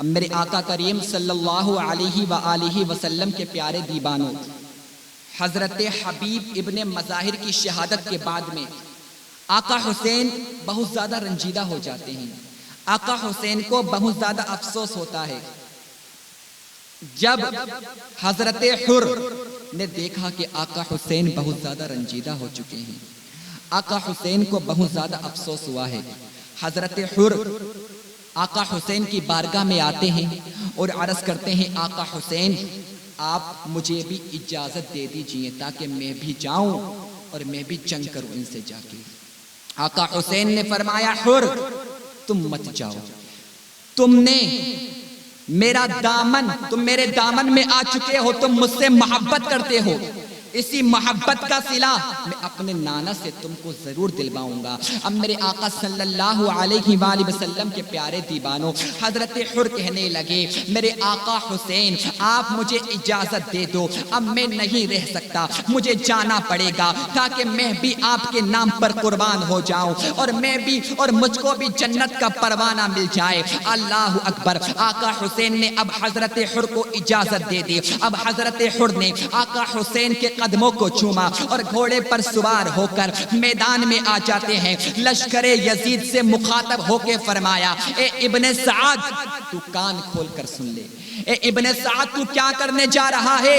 اب میرے آقا کریم صلی اللہ علیہ وآلہ وسلم کے پیارے دیوانوں، حضرت حبیب ابن مظاہر کی شہادت کے بعد میں آقا حسین بہت زیادہ رنجیدہ ہو جاتے ہیں۔ آقا حسین کو بہت زیادہ افسوس ہوتا ہے۔ جب حضرت حر نے دیکھا کہ آقا حسین بہت زیادہ رنجیدہ ہو چکے ہیں، آقا حسین کو بہت زیادہ افسوس ہوا ہے۔ حضرت حر آقا حسین کی بارگاہ میں آتے ہیں اور عرض کرتے ہیں، آقا حسین آپ مجھے بھی اجازت دے دیجئے تاکہ میں بھی جاؤں اور میں بھی جنگ کروں ان سے جا کے۔ آقا حسین نے فرمایا، حر تم مت جاؤ، تم نے میرا دامن، تم میرے دامن میں آ چکے ہو، تم مجھ سے محبت کرتے ہو، اسی محبت کا صلہ میں اپنے نانا سے تم کو ضرور دلواؤں گا۔ اب میرے آقا صلی اللہ علیہ وآلہ وسلم کے پیارے دیوانوں، حضرت حر کہنے لگے، میرے آقا حسین آپ مجھے اجازت دے دو، اب میں نہیں رہ سکتا، مجھے جانا پڑے گا تاکہ میں بھی آپ کے نام پر قربان ہو جاؤں اور میں بھی اور مجھ کو بھی جنت کا پروانہ مل جائے۔ اللہ اکبر۔ آقا حسین نے اب حضرت حر کو اجازت دے دی۔ اب حضرت حر نے آقا حسین کے قدموں کو چوما اور گھوڑے پر سوار ہو کر میدان میں آ جاتے ہیں۔ لشکر یزید سے مخاطب ہو کے فرمایا، اے ابن سعد تو کان کھول کر سن لے، اے ابن سعد تو کیا کرنے جا رہا ہے؟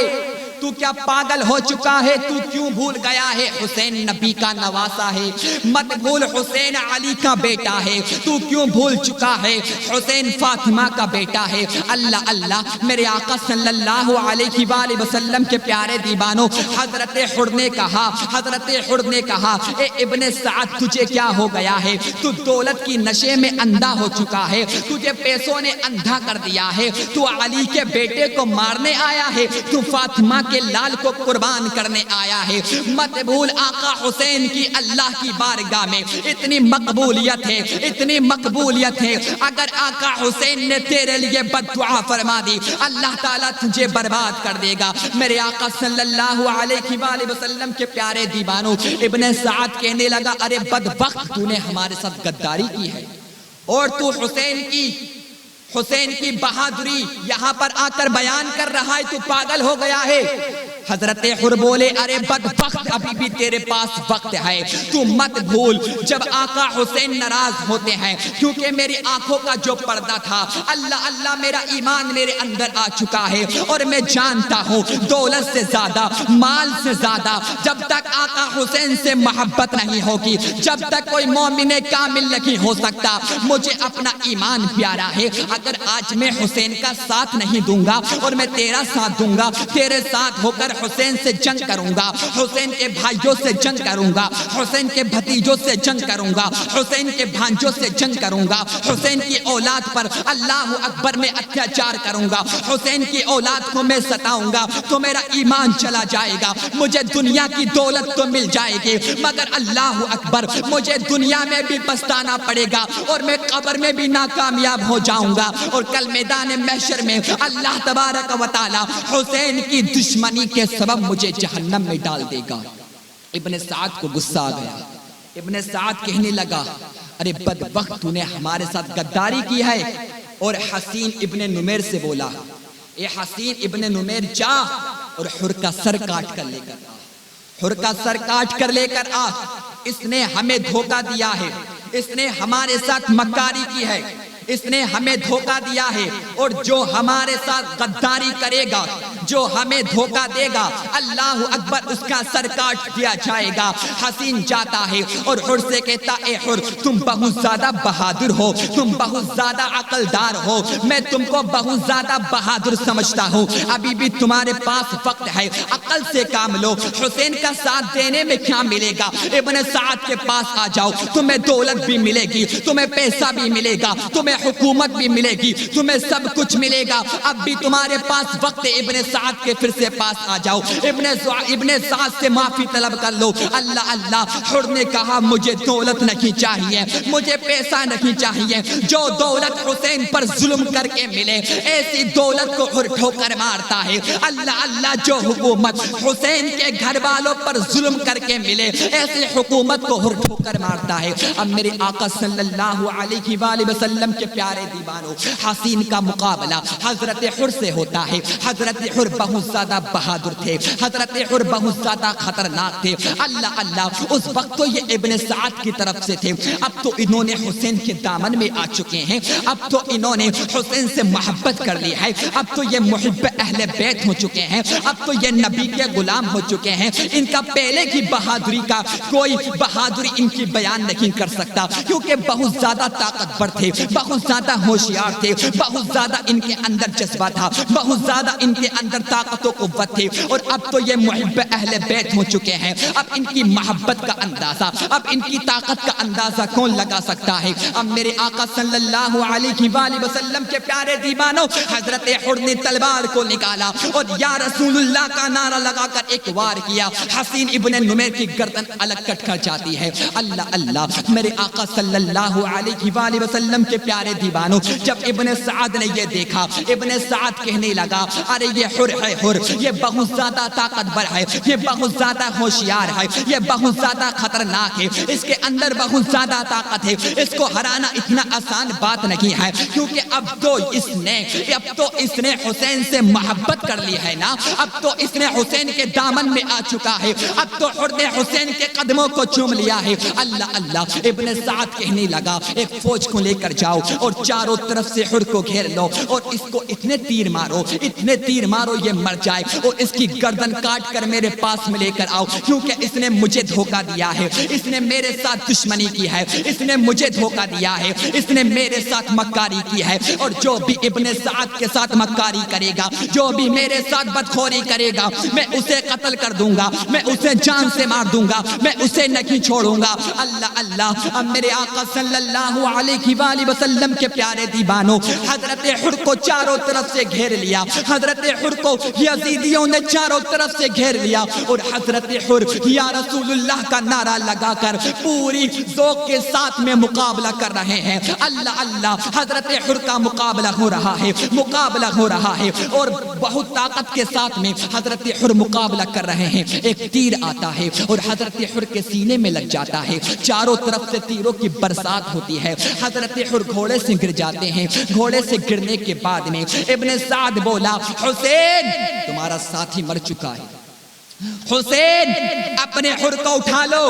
تو کیا پاگل ہو چکا ہے؟ تو کیوں بھول گیا ہے حسین نبی کا نواسا ہے؟ مت بھول حسین علی کا بیٹا ہے۔ تو کیوں بھول چکا ہے حسین فاطمہ کا بیٹا ہے؟ اللہ اللہ، میرے آقا صلی اللہ علیہ وآلہ وسلم کے پیارے دیوانوں، حضرت حر نے کہا، حضرت حر نے کہا، اے ابن سعد تجھے کیا ہو گیا ہے؟ تو دولت کی نشے میں اندھا ہو چکا ہے، تجھے پیسوں نے اندھا کر دیا ہے، تو علی کے بیٹے کو مارنے آیا ہے، تو فاطمہ کے لال کو قربان کرنے آیا ہے۔ مت بھول آقا حسین کی اللہ کی بارگاہ میں اتنی مقبولیت ہے، اتنی مقبولیت ہے، اگر آقا حسین نے تیرے لیے بد دعا فرما دی اللہ تعالیٰ تجھے برباد کر دے گا۔ میرے آقا صلی اللہ علیہ وآلہ وسلم کے پیارے دیوانوں، ابن سعد کہنے لگا، ارے بدبخت تو نے ہمارے ساتھ غداری کی ہے اور تو حسین کی بہادری یہاں پر آ کر بیان کر رہا ہے، تو پاگل ہو گیا ہے۔ حضرت حر بولے، ارے بدبخت ابھی بھی تیرے پاس وقت ہے، تو مت بھول جب آقا حسین ناراض ہوتے ہیں، کیونکہ میری آنکھوں کا جو پردہ تھا، اللہ اللہ میرا ایمان میرے اندر آ چکا ہے اور میں جانتا ہوں دولت سے زیادہ، مال سے زیادہ جب تک آقا حسین سے محبت نہیں ہوگی، جب تک کوئی مومن کامل نہیں ہو سکتا، مجھے اپنا ایمان پیارا ہے۔ اگر آج میں حسین کا ساتھ نہیں دوں گا اور میں تیرا ساتھ دوں گا، تیرے ساتھ ہو کر حسین سے جنگ کروں گا، حسین کے بھائیوں سے جنگ کروں گا، حسین کے بھتیجوں سے جنگ کروں گا، حسین کے بھانجوں سے جنگ کروں گا، حسین کی اولاد پر اللہ اکبر میں اتیاچار کروں گا، حسین کی اولاد کو میں ستاؤں گا، تو میرا ایمان چلا جائے گا، مجھے دنیا کی دولت تو مل جائے گی، مگر اللہ اکبر مجھے دنیا میں بھی پچھتانا پڑے گا اور میں قبر میں بھی ناکامیاب ہو جاؤں گا، اور کل میدان محشر میں اللہ تبارک و تعالی حسین کی دشمنی کے سبب مجھے جہنم میں ڈال دے گا۔ ابن سعد کو غصہ آ گیا۔ ابن سعد کہنے لگا، ارے بدبخت تو نے ہمارے ساتھ غداری کی ہے، اور حسین ابن نمیر سے بولا، اے حسین ابن نمیر جا اور حر کا سر کاٹ کر لے کر آ، حر کا سر کاٹ کر لے کر آ، اس نے ہمیں دھوکہ دیا ہے، اس نے ہمارے ساتھ مکاری کی ہے، اس نے ہمیں دھوکہ دیا ہے، اور جو ہمارے ساتھ غداری کرے گا، جو ہمیں دھوکہ دے گا، اللہ اکبر اس کا سر کاٹ دیا جائے گا۔ حسین جاتا ہے اور حر سے کہتا، اے حر تم بہت زیادہ بہادر ہو، تم بہت زیادہ عقلدار ہو، میں تم کو بہت زیادہ بہادر سمجھتا ہوں، ابھی بھی تمہارے پاس وقت ہے، عقل سے کام لو، حسین کا ساتھ دینے میں کیا ملے گا، ابن سعد کے پاس آ جاؤ، تمہیں دولت بھی ملے گی، تمہیں پیسہ بھی ملے گا، تمہیں حکومت بھی ملے گی، تمہیں سب کچھ ملے گا، اب بھی تمہارے پاس وقت ہے۔ ابن سعد کے پھر سے پاس آ جاؤ، ابن سعد سے معافی طلب کر لو۔ اللہ اللہ، حر نے کہا مجھے دولت نہیں چاہیے، مجھے پیسہ نہیں چاہیے، جو دولت حسین پر ظلم کر کے ملے ایسی دولت کو حر ٹھوکر مارتا ہے۔ اللہ اللہ، جو حکومت حسین کے گھر والوں پر ظلم کر کے ملے ایسی حکومت کو حر ٹھوکر مارتا ہے۔ اب میرے آقا صلی اللہ علیہ وآلہ وسلم کے پیارے دیوانوں، حسین کا مقابلہ حضرت حر سے ہوتا ہے۔ حضرت حر بہت زیادہ بہادر تھے، حضرت حر بہت زیادہ خطرناک تھے۔ اللہ اللہ، اس وقت تو یہ ابن سعد کی طرف سے تھے، اب تو انہوں نے حسین کے دامن میں آ چکے ہیں، اب تو انہوں نے حسین سے محبت کر لی ہے، اب تو یہ محب اہل بیت ہو چکے ہیں، اب تو یہ نبی کے غلام ہو چکے ہیں۔ ان کا پہلے کی بہادری کا کوئی بہادری ان کی بیان نہیں کر سکتا، کیونکہ بہت زیادہ طاقتور تھے، بہت زیادہ ہوشیار تھے، بہت زیادہ ان کے اندر جذبہ تھا، بہت زیادہ ان کے اندر طاقت و قوت تھی۔ اور اب تو یہ محب اہل بیت ہو چکے ہیں، اب ان کی محبت کا اندازہ، اب ان کی طاقت کا اندازہ کون لگا سکتا ہے؟ اب میرے آقا صلی اللہ علیہ وآلہ وسلم کے پیارے دیوانوں، حضرت حر نے تلوار کو نکالا اور یا رسول اللہ کا نعرہ لگا کر ایک وار کیا، حسین ابن نمیر کی گردن الگ کٹ کر جاتی ہے۔ اللہ اللہ، میرے آقا صلی اللہ علیہ وآلہ وسلم کے پیارے دیوانوں، جب ابن سعد نے یہ دیکھا، ابن سعد کہنے لگا ارے یہ حر ہے، حر یہ بہت زیادہ طاقتور ہے، یہ بہت زیادہ ہوشیار ہے، یہ بہت زیادہ خطرناک ہے، اس کے اندر بہت زیادہ طاقت ہے، اس کو ہرانا اتنا آسان بات نہیں ہے، کیونکہ اب تو اس نے حسین سے محبت کر لی ہے نا، اب تو اس نے حسین کے دامن میں آ چکا ہے، اب تو حر نے حسین کے قدموں کو چوم لیا ہے۔ اللہ اللہ، ابن سعد کہنے لگا ایک فوج کو لے کر جاؤ اور چاروں طرف سے حر کو گھیر لو اور اس کو اتنے تیر مارو، اتنے تیر مارو یہ مر جائے، اور اس کی گردن کاٹ کر میرے پاس میں لے کر آؤ، کیونکہ اس نے مجھے دھوکہ دیا ہے، اس نے میرے ساتھ دشمنی کی ہے، اس نے مجھے دھوکہ دیا ہے، اس نے میرے ساتھ مکاری کی ہے، اور جو بھی ابن سعد کے ساتھ مکاری کرے گا، جو بھی میرے ساتھ بدخوری کرے گا، میں اسے قتل کر دوں گا، میں اسے جان سے مار دوں گا، میں اسے نہیں چھوڑوں گا۔ اللہ اللہ، اب میرے آقا صلی اللہ علیہ وآلہ وسلم کے پیارے دیوانوں، حضرت حر کو چاروں طرف سے گھیر لیا، حضرت حر کو یزیدیوں نے چاروں طرف سے گھیر لیا، اور حضرت حر یا رسول اللہ کا نعرہ لگا کر پوری ذوق کے ساتھ میں مقابلہ کر رہے ہیں۔ اللہ اللہ، حضرت حر کا مقابلہ ہو رہا ہے، مقابلہ ہو رہا ہے، اور بہت طاقت کے ساتھ میں حضرت حر مقابلہ کر رہے ہیں۔ ایک تیر آتا ہے اور حضرت حر کے سینے میں لگ جاتا ہے، چاروں طرف سے تیروں کی برسات ہوتی ہے، حضرت حر گھوڑے سے گر جاتے ہیں۔ گھوڑے سے گرنے کے بعد میں ابن سعد بولا حسین تمہارا ساتھی مر چکا ہے، حسین اپنے حر کو اٹھا لو،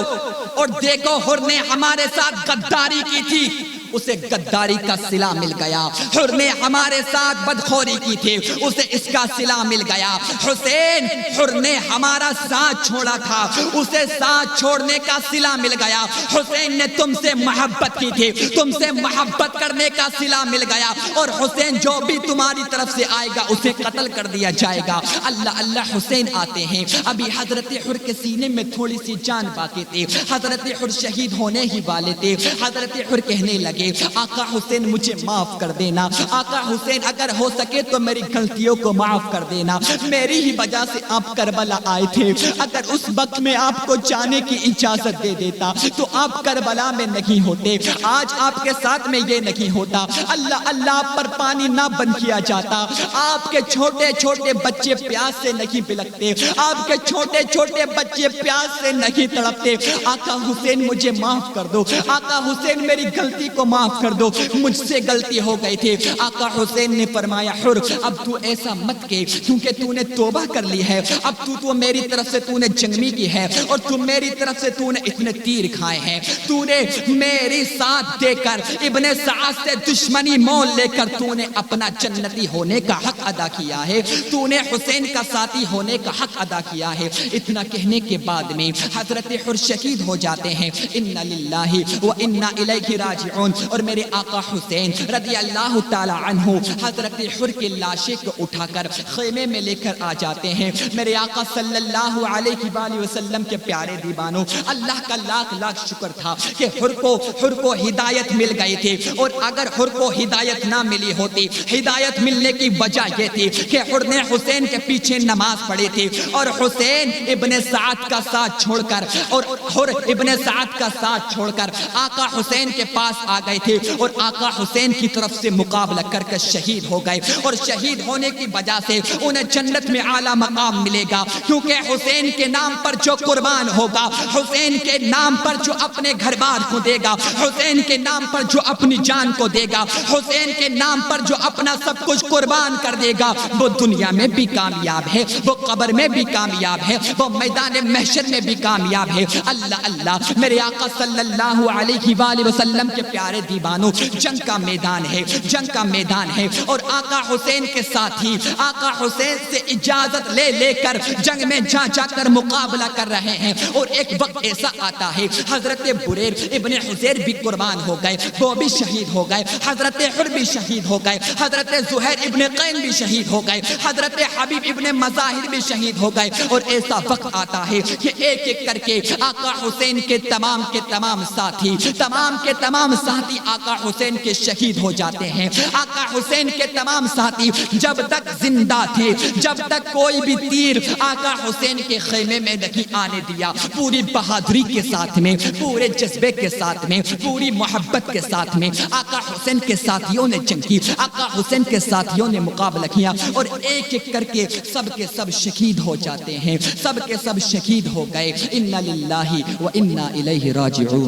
اور دیکھو حر نے ہمارے ساتھ غداری کی تھی، اسے غداری کا صلہ مل گیا، حر نے ہمارے ساتھ بدخوری کی تھی، اسے اس کا صلہ مل گیا، حسین حر نے ہمارا ساتھ چھوڑا تھا، اسے ساتھ چھوڑنے کا صلہ مل گیا، حسین نے تم سے محبت کی تھی، تم سے محبت کرنے کا صلہ مل گیا، اور حسین جو بھی تمہاری طرف سے آئے گا اسے قتل کر دیا جائے گا۔ اللہ اللہ، حسین آتے ہیں، ابھی حضرت حر کے سینے میں تھوڑی سی جان باقی تھی، حضرت حر شہید ہونے ہی والے تھے۔ حضرت حر کہنے لگے آقا حسین مجھے معاف کر دینا، آقا حسین اگر ہو سکے تو میری غلطیوں کو معاف کر دینا، میری ہی وجہ سے آپ کربلا آئے تھے، اگر اس وقت میں آپ کو جانے کی اجازت دے دیتا تو آپ کربلا میں نہیں ہوتے، آج آپ کے ساتھ میں یہ نہیں ہوتا، اللہ اللہ پر پانی نہ بند کیا جاتا، آپ کے چھوٹے چھوٹے بچے پیاس سے نہیں بلکتے، آپ کے چھوٹے چھوٹے بچے پیاس سے نہیں تڑپتے، آقا حسین مجھے معاف کر دو، آقا حسین میری غلطی کو معاف کر دو، مجھ سے غلطی ہو گئی تھی۔ آقا حسین نے فرمایا حر اب تو ایسا مت کہ، کیونکہ تو نے توبہ کر لی ہے، اب تو میری طرف سے تو نے جنگمی کی ہے، اور تو میری طرف سے تو نے اتنے تیر کھائے ہیں، تو نے میری ساتھ دے کر ابن سعد سے دشمنی مول لے کر تو نے اپنا جنتی ہونے کا حق ادا کیا ہے، تو نے حسین کا ساتھی ہونے کا حق ادا کیا ہے۔ اتنا کہنے کے بعد میں حضرت حر شہید ہو جاتے ہیں۔ انا للہ و انا الیہ راجعون۔ اور میرے آقا حسین رضی اللہ تعالی عنہ حضرت حر کی لاشیں کو اٹھا کر خیمے میں لے کر آ جاتے ہیں۔ میرے آقا صلی اللہ علیہ وآلہ وسلم کے پیارے دیوانوں، اللہ کا لاکھ لاکھ شکر تھا کہ حر کو ہدایت مل گئی تھی، اور اگر حر کو ہدایت نہ ملی ہوتی، ہدایت ملنے کی وجہ یہ تھی کہ حر نے حسین کے پیچھے نماز پڑھی تھی، اور حسین ابن سعد کا ساتھ چھوڑ کر اور حر ابن سعد کا ساتھ چھوڑ کر آقا حسین کے پاس آ گئے تھے، اور آقا حسین کی طرف سے مقابلہ کر کے شہید ہو گئے، اور شہید ہونے کی وجہ سے انہیں جنت میں اعلیٰ مقام ملے گا، کیونکہ حسین کے نام پر جو قربان ہوگا، حسین کے نام پر جو اپنے گھر بار کو دے گا، حسین کے نام پر جو اپنی جان کو دے گا، حسین کے نام پر جو اپنا سب کچھ قربان کر دے گا، وہ دنیا میں بھی کامیاب ہے، وہ قبر میں بھی کامیاب ہے، وہ میدان محشر میں بھی کامیاب ہے۔ اللہ اللہ، میرے آقا صلی اللہ علیہ وآلہ وسلم کے پیارے دیوانوں، جنگ کا میدان ہے، جنگ کا میدان ہے، اور آقا حسین کے ساتھ ہی آقا حسین سے اجازت لے لے کر جنگ میں جا جا کر مقابلہ کر رہے ہیں، اور ایک وقت ایسا آتا ہے حضرت بریر ابن حزیر بھی قربان ہو گئے، وہ بھی شہید ہو گئے، حضرت حر بھی شہید ہو گئے، حضرت زہیر ابن قین بھی شہید ہو گئے، حضرت حبیب ابن مظاہر بھی شہید ہو گئے، اور ایسا وقت آتا ہے کہ ایک ایک کر کے آقا حسین کے تمام ساتھی آقا حسین کے شہید ہو جاتے ہیں۔ آقا حسین کے تمام ساتھی جب تک زندہ تھے، جب تک کوئی بھی تیر آقا حسین کے خیمے میں نہیں آنے دیا، پوری بہادری کے ساتھ میں، پورے جذبے کے ساتھ میں، پوری محبت کے ساتھ میں آقا حسین کے ساتھیوں نے جنگ کی، آقا حسین کے ساتھیوں نے مقابلہ کیا، اور ایک ایک کر کے سب کے سب شہید ہو جاتے ہیں، سب کے سب شہید ہو گئے۔ انا للہ و انا الیہ راجعون۔